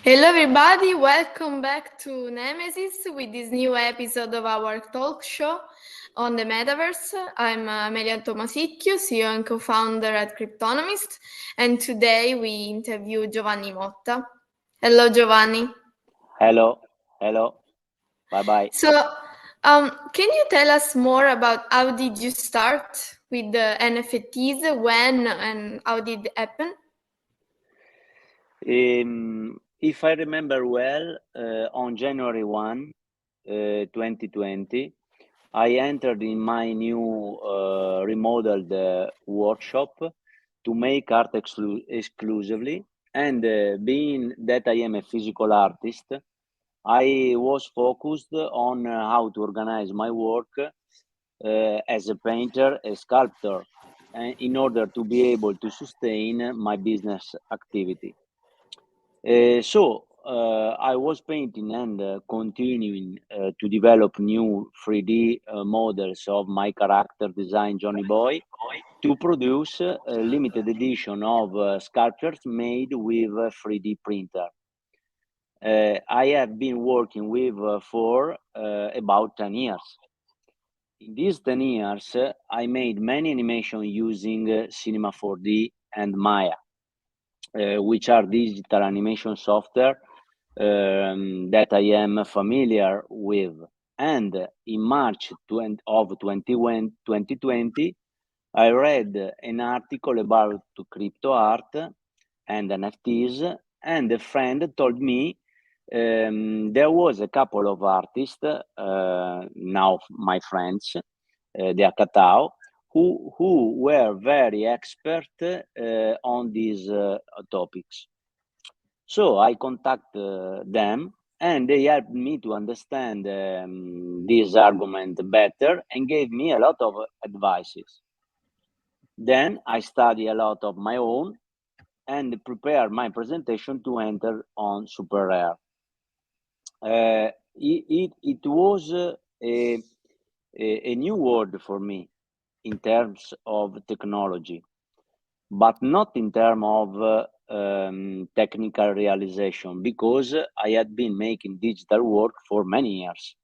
Hello, everybody. Welcome back to Nemesis with this new episode of our talk show on the metaverse. I'm Amelia Tomasicchio, CEO and co-founder at Cryptonomist, and today we interview Giovanni Motta. Hello, Giovanni. Hello, bye. Can you tell us more about how did you start with the NFTs, when, and how did it happen? If I remember well, on January 1, 2020, I entered in my new remodeled workshop to make art exclusively. And being that I am a physical artist, I was focused on how to organize my work as a painter, a sculptor, in order to be able to sustain my business activity. I was painting and continuing to develop new 3D models of my character design Johnny Boy to produce a limited edition of sculptures made with a 3D printer. I have been working with for about 10 years. In these 10 years, I made many animations using Cinema 4D and Maya, which are digital animation software that I am familiar with. And in March of 2020, I read an article about crypto art and NFTs, and a friend told me there was a couple of artists, now my friends, the Akatao, who were very expert on these topics. So I contacted them, and they helped me to understand this argument better and gave me a lot of advices. Then I studied a lot of my own and prepared my presentation to enter on Super Rare. It was a new world for me in terms of technology, but not in terms of technical realization, because I had been making digital work for many years.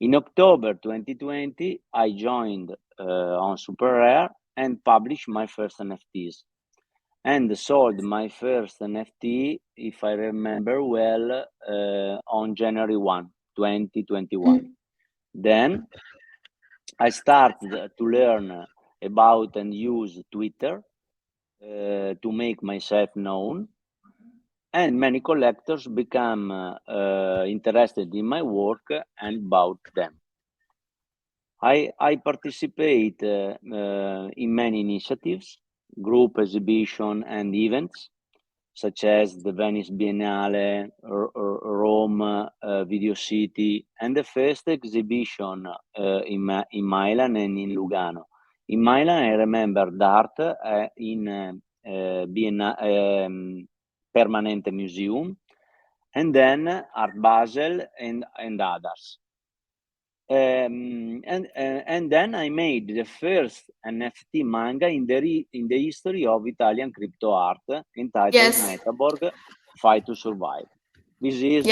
In October 2020, I joined on Super Rare and published my first NFTs, and sold my first NFT, if I remember well, on January 1, 2021. Then I started to learn about and use Twitter to make myself known, and many collectors become interested in my work and bought them. I participate in many initiatives, group exhibition and events, such as the Venice Biennale, Rome Video City, and the first exhibition in Milan and in Lugano. In Milan, I remember d'art in Permanente Museum, and then Art Basel and others. And then I made the first NFT manga in the history of Italian crypto art, entitled Metaborg: Fight to Survive. This is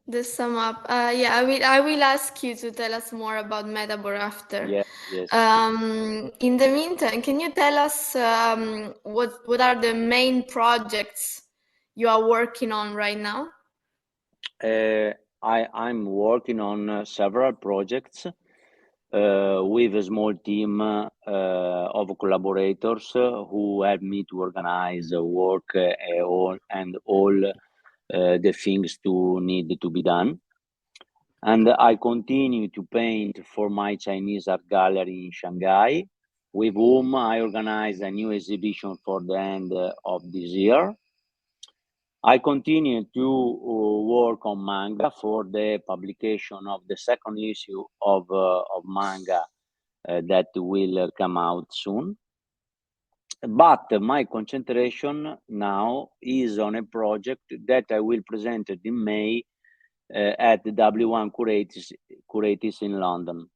the sum up. I will ask you to tell us more about Metaborg after. Yes. In the meantime, can you tell us what are the main projects you are working on right now? I'm working on several projects with a small team of collaborators who help me to organize work all the things to need to be done. And I continue to paint for my Chinese art gallery in Shanghai, with whom I organize a new exhibition for the end of this year. I continue to work on manga for the publication of the second issue of manga that will come out soon. But my concentration now is on a project that I will present in May at the W1 Curatis in London.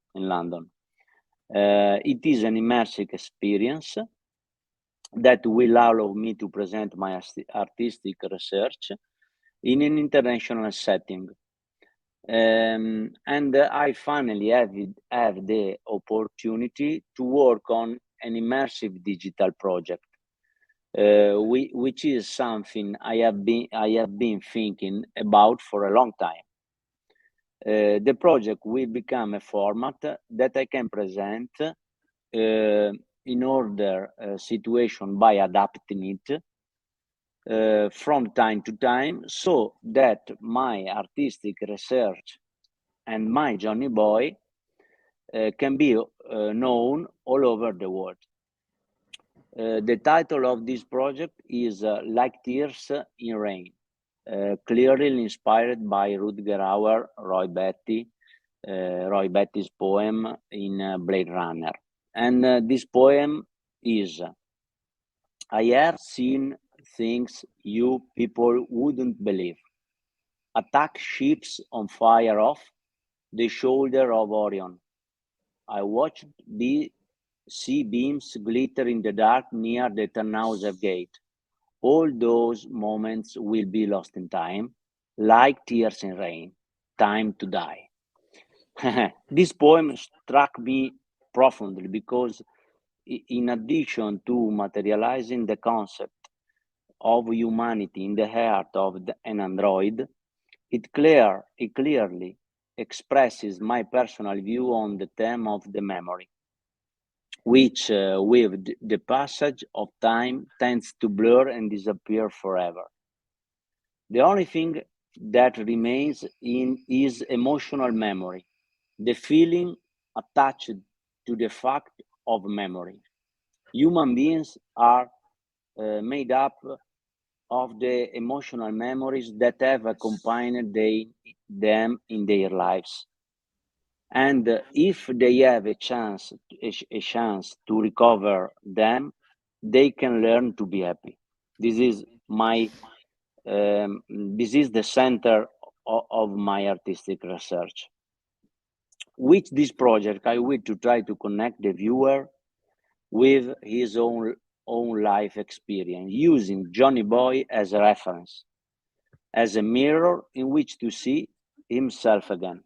It is an immersive experience that will allow me to present my artistic research in an international setting. And I finally have the opportunity to work on an immersive digital project, which is something I have been thinking about for a long time. The project will become a format that I can present in order situation by adapting it from time to time, so that my artistic research and my Johnny Boy can be known all over the world. The title of this project is Like Tears in Rain, clearly inspired by Rutger Hauer, Roy Betty's poem in Blade Runner. And this poem is, I have seen things you people wouldn't believe. Attack ships on fire off the shoulder of Orion. I watched sea beams glitter in the dark near the Tannhauser Gate. All those moments will be lost in time, like tears in rain. Time to die. This poem struck me profoundly because, in addition to materializing the concept of humanity in the heart of an android, it clearly expresses my personal view on the theme of the memory, which, with the passage of time, tends to blur and disappear forever. The only thing that remains is emotional memory, the feeling attached to the fact of memory. Human beings are made up of the emotional memories that have accompanied them in their lives. And if they have a chance to recover them, they can learn to be happy. This is the center of my artistic research. With this project, I wish to try to connect the viewer with his own life experience, using Johnny Boy as a reference, as a mirror in which to see himself again.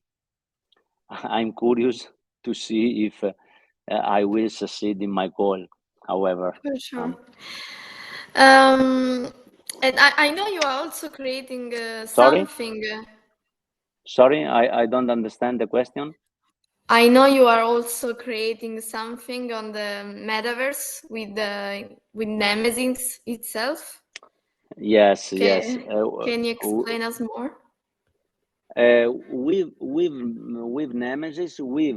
I'm curious to see if I will succeed in my goal, however. For sure. And I know you are also creating Sorry? something. Sorry, I don't understand the question. I know you are also creating something on the metaverse with Nemesis itself. Yes, yes. Can you explain us more? With Nemesis, we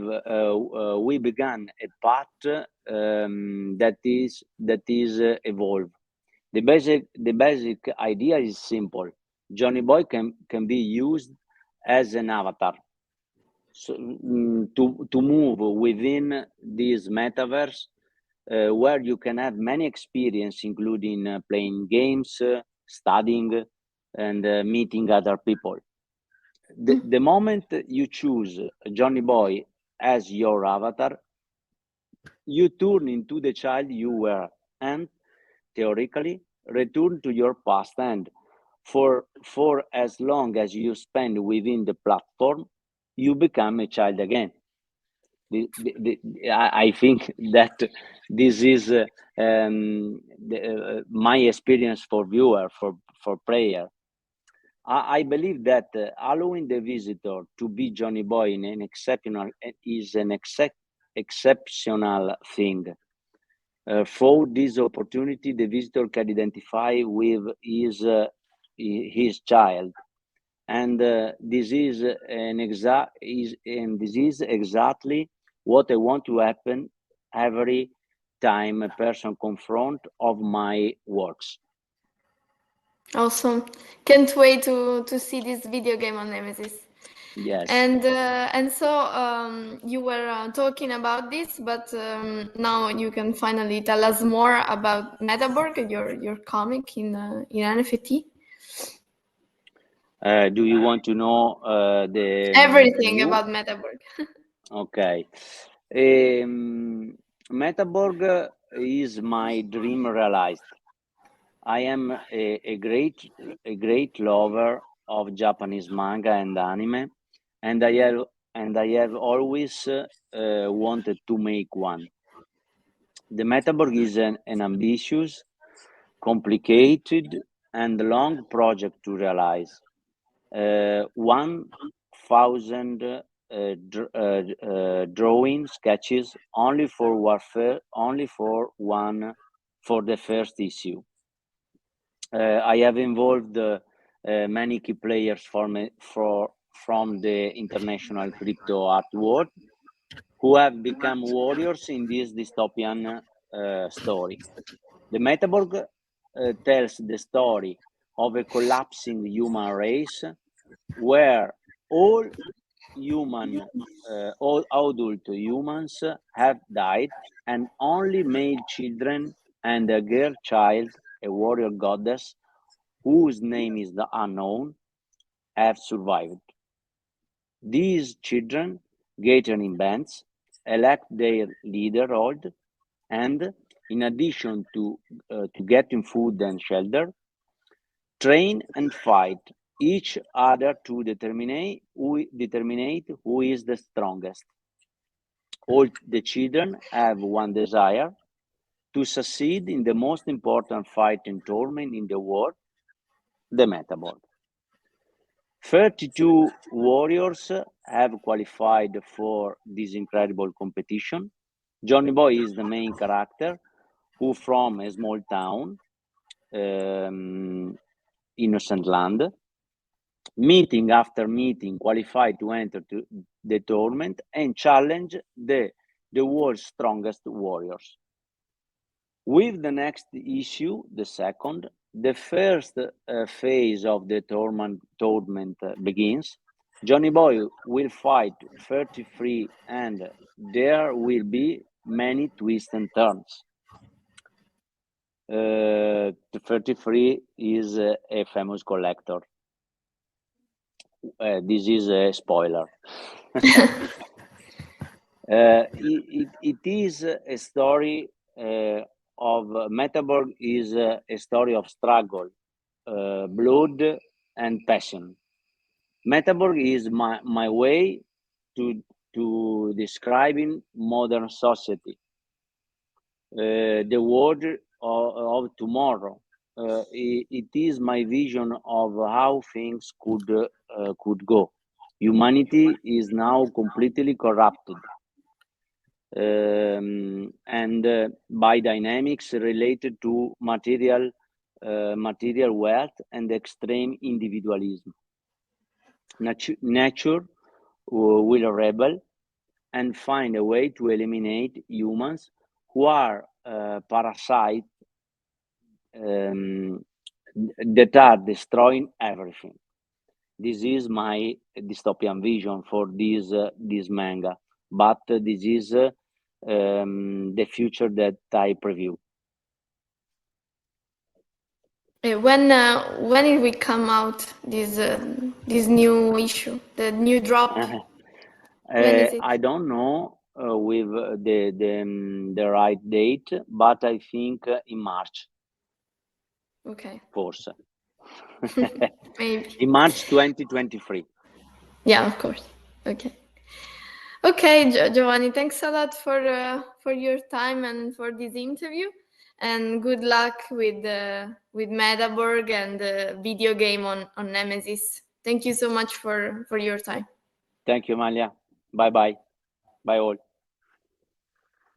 began a path that is evolved. The basic idea is simple. Johnny Boy can be used as an avatar, so, to move within this metaverse, where you can have many experience, including playing games, studying, and meeting other people. The moment you choose Johnny Boy as your avatar, you turn into the child you were, and theoretically return to your past. And for as long as you spend within the platform, you become a child again. I think that this is my experience for viewer, for player. I believe that allowing the visitor to be Johnny Boy in an exceptional thing. For this opportunity, the visitor can identify with his child, and this is exactly what I want to happen every time a person confront of my works. Awesome! Can't wait to see this video game on Nemesis. Yes. And so you were talking about this, but now you can finally tell us more about Metaborg, your comic in NFT. Do you want to know Everything about Metaborg? Okay. Metaborg is my dream realized. I am a great lover of Japanese manga and anime, and I have always wanted to make one. The Metaborg is an ambitious, complicated, and long project to realize. 1,000 drawing sketches only for warfare, only for the first issue. I have involved many key players from the international crypto art world who have become warriors in this dystopian story. The Metaborg tells the story of a collapsing human race where all adult humans have died, and only male children and a girl child, a warrior goddess whose name is the unknown, have survived. These children gather in bands, elect their leader, and in addition to getting food and shelter, train and fight each other to determine who is the strongest. All the children have one desire: to succeed in the most important fight and tournament in the world, the Metaborg. 32 warriors have qualified for this incredible competition. Johnny Boy is the main character, who from a small town, Innocent Land, meeting after meeting, qualified to enter the tournament and challenge the world's strongest warriors. With the next issue, the second, the first phase of the tournament begins. Johnny Boy will fight 33, and there will be many twists and turns. The 33 is a famous collector. This is a spoiler. It is a story of Metaborg is a story of struggle, blood, and passion. Metaborg is my way to describing modern society, the world of tomorrow. It is my vision of how things could go. Humanity is now completely corrupted, and by dynamics related to material wealth and extreme individualism. Nature will rebel and find a way to eliminate humans who are parasites that are destroying everything. This is my dystopian vision for this manga, but this is the future that I preview. When it will come out, this new issue, the new drop? When is it? I don't know with the right date, but I think in March. Okay. Forse. Maybe. In March 2023. Yeah, of course. Okay. Okay, Giovanni, thanks a lot for your time and for this interview, and good luck with Metaborg and the video game on Nemesis. Thank you so much for your time. Thank you, Malia. Bye bye. Bye all.